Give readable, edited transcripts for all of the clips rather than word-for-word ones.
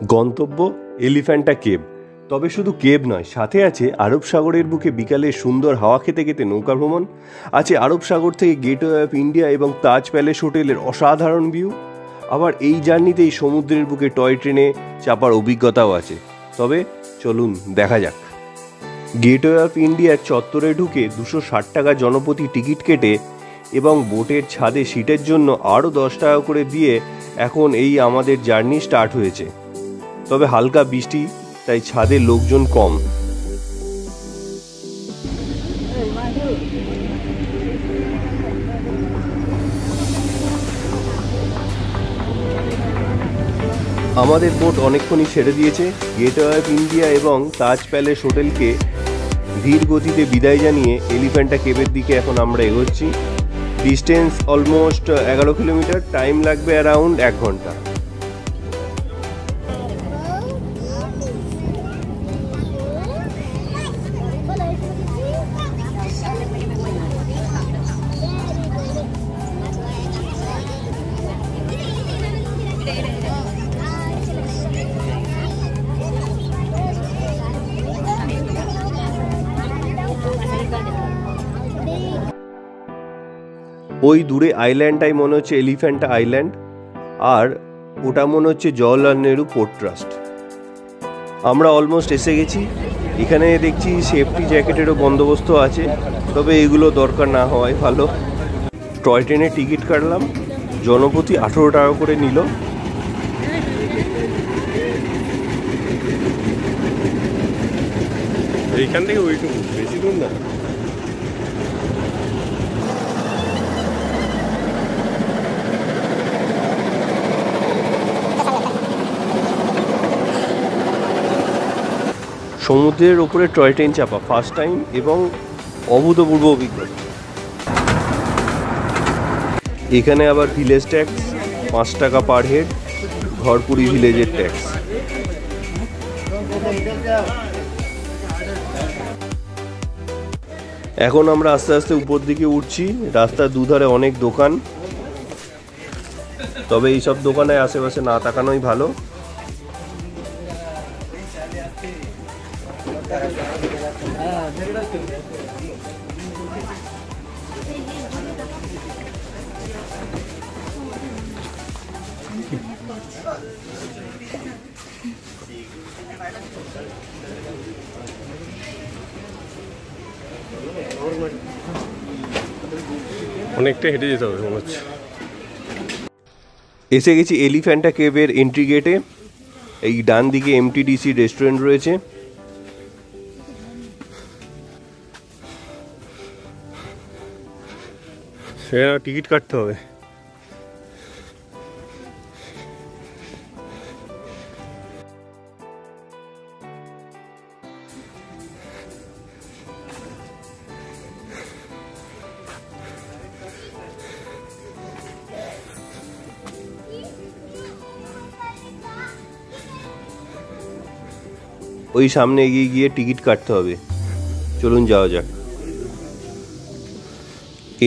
গন্তব্য এলিফ্যান্টা কেভ। তবে শুধু কেভ নয়, সাথে আছে আরব সাগরের বুকে বিকালে সুন্দর হাওয়া খেতে খেতে নৌকা ভ্রমণ, আছে আরব সাগর থেকে গেটওয়ে অফ ইন্ডিয়া এবং তাজ প্যালেস হোটেলের অসাধারণ ভিউ। আবার এই জার্নিতেই সমুদ্রের বুকে টয় ট্রেনে চাপার অভিজ্ঞতাও আছে। তবে চলুন দেখা যাক। গেটওয়ে অফ ইন্ডিয়ার চত্বরে ঢুকে 260 টাকা জনপ্রতি টিকিট কেটে এবং বোটের ছাদে সিটের জন্য আরও 10 টাকা করে দিয়ে এখন এই আমাদের জার্নি স্টার্ট হয়েছে। তবে হালকা বৃষ্টি, তাই ছাদে লোকজন কম। আমাদের বোট অনেকক্ষণই ছেড়ে দিয়েছে। গেটওয়ে অফ ইন্ডিয়া এবং তাজ প্যালেস হোটেলকে ধীর গতিতে বিদায় জানিয়ে এলিফ্যান্টা কেভের দিকে এখন আমরা এগোচ্ছি। ডিস্টেন্স অলমোস্ট 11 কিলোমিটার, টাইম লাগবে অ্যারাউন্ড 1 ঘন্টা। ওই দূরে আইল্যান্ডটাই মনে হচ্ছে এলিফ্যান্টা আইল্যান্ড, আর ওটা মনে হচ্ছে জওহরলাল নেহরু পোর্ট ট্রাস্ট। আমরা অলমোস্ট এসে গেছি। এখানে দেখছি সেফটি জ্যাকেটেরও বন্দোবস্ত আছে, তবে এগুলো দরকার না হওয়াই ভালো। টয় ট্রেনের টিকিট কাটলাম, জনপ্রতি 18 টাকা করে নিল। এইখান থেকে ওইটুকু, বেশি দূর না। সমুদ্রের ওপরে টয় ট্রেন চাপা ফার্স্ট টাইম এবং অভূতপূর্ব অভিজ্ঞতা। এখানে আবার ভিলেজ ট্যাক্স 5 টাকা পার হেড, ঘরপুরি ভিলেজের ট্যাক্স। এখন আমরা আস্তে আস্তে উপর দিকে উঠছি। রাস্তার দুধারে অনেক দোকান, তবে এইসব দোকানে আশেপাশে না তাকানোই ভালো। অনেকটা হেঁটে যেতে হবে মনে হচ্ছে। এসে গেছি এলিফ্যান্টা কেভের এন্ট্রি গেটে। এই ডান দিকে এমটিডিসি রেস্টুরেন্ট রয়েছে। টিকিট কাটতে হবে। ওই সামনে এগিয়ে গিয়ে টিকিট কাটতে হবে। চলুন যাওয়া যাক।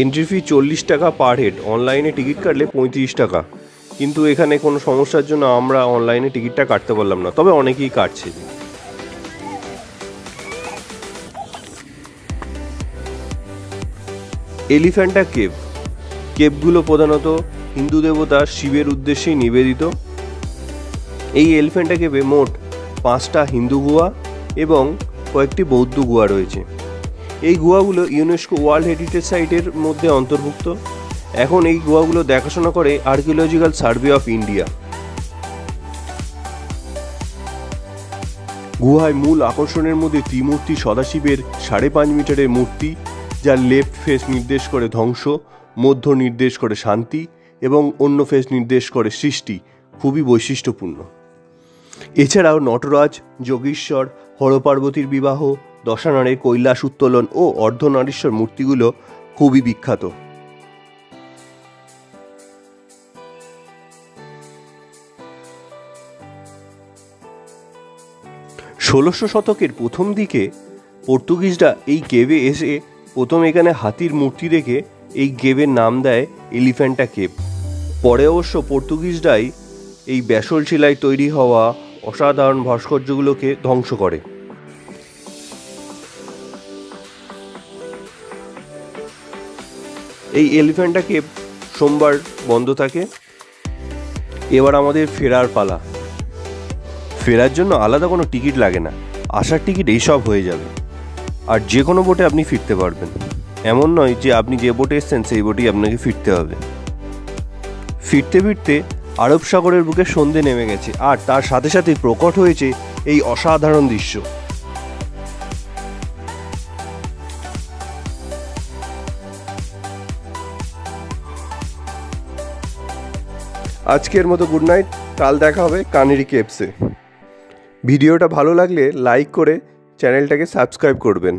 এন্ট্রি ফি 40 টাকা পার হেড। অনলাইনে টিকিট কাটলে 35 টাকা, কিন্তু এখানে কোনো সমস্যার জন্য আমরা অনলাইনে টিকিটটা কাটতে পারলাম না, তবে অনেকেই কাটছে। এলিফ্যান্টা কেভ। কেভগুলো প্রধানত হিন্দু দেবতা শিবের উদ্দেশ্যেই নিবেদিত। এই এলিফ্যান্টা কেভে মোট 5টা হিন্দু গুহা এবং কয়েকটি বৌদ্ধ গুহা রয়েছে। এই গুহাগুলো ইউনেস্কো ওয়ার্ল্ড হেরিটেজ সাইটের মধ্যে অন্তর্ভুক্ত। এখন এই গুহাগুলো দেখাশোনা করে আর্কিওলজিক্যাল সার্ভে অফ ইন্ডিয়া। গুহায় মূল আকর্ষণের মধ্যে ত্রিমূর্তি সদাশিবের 5.5 মিটারের মূর্তি, যার লেফট ফেস নির্দেশ করে ধ্বংস, মধ্য নির্দেশ করে শান্তি এবং অন্য ফেস নির্দেশ করে সৃষ্টি, খুবই বৈশিষ্ট্যপূর্ণ। এছাড়াও নটরাজ, যোগীশ্বর, হরপার্বতীর বিবাহ, দশাননের কৈলাস উত্তোলন ও অর্ধনারীশ্বর মূর্তিগুলো খুবই বিখ্যাত। 1600 শতকের প্রথম দিকে পর্তুগিজরা এই কেভে এসে প্রথম এখানে হাতির মূর্তি দেখে এই কেভের নাম দেয় এলিফ্যান্টা কেভ। পরে অবশ্য পর্তুগিজরাই এই ব্যাসল্ট শিলায় তৈরি হওয়া অসাধারণ ভাস্কর্যগুলোকে ধ্বংস করে। এই এলিফ্যান্টা কেভ সোমবার বন্ধ থাকে। এবার আমাদের ফেরার পালা। ফেরার জন্য আলাদা কোনো টিকিট লাগে না, আসার টিকিট এইসব হয়ে যাবে। আর যে কোনো বোটে আপনি ফিরতে পারবেন, এমন নয় যে আপনি যে বোটে এসছেন সেই বোটেই আপনাকে ফিরতে হবে। ফিরতে ফিরতে আরব সাগরের বুকে সন্ধে নেমে গেছে, আর তার সাথে সাথেই প্রকট হয়েছে এই অসাধারণ দৃশ্য। আজকের মতো গুড নাইট, কাল দেখা হবে কানেরি কেভসে। ভিডিওটা ভালো লাগলে লাইক করে চ্যানেলটাকে সাবস্ক্রাইব করবেন।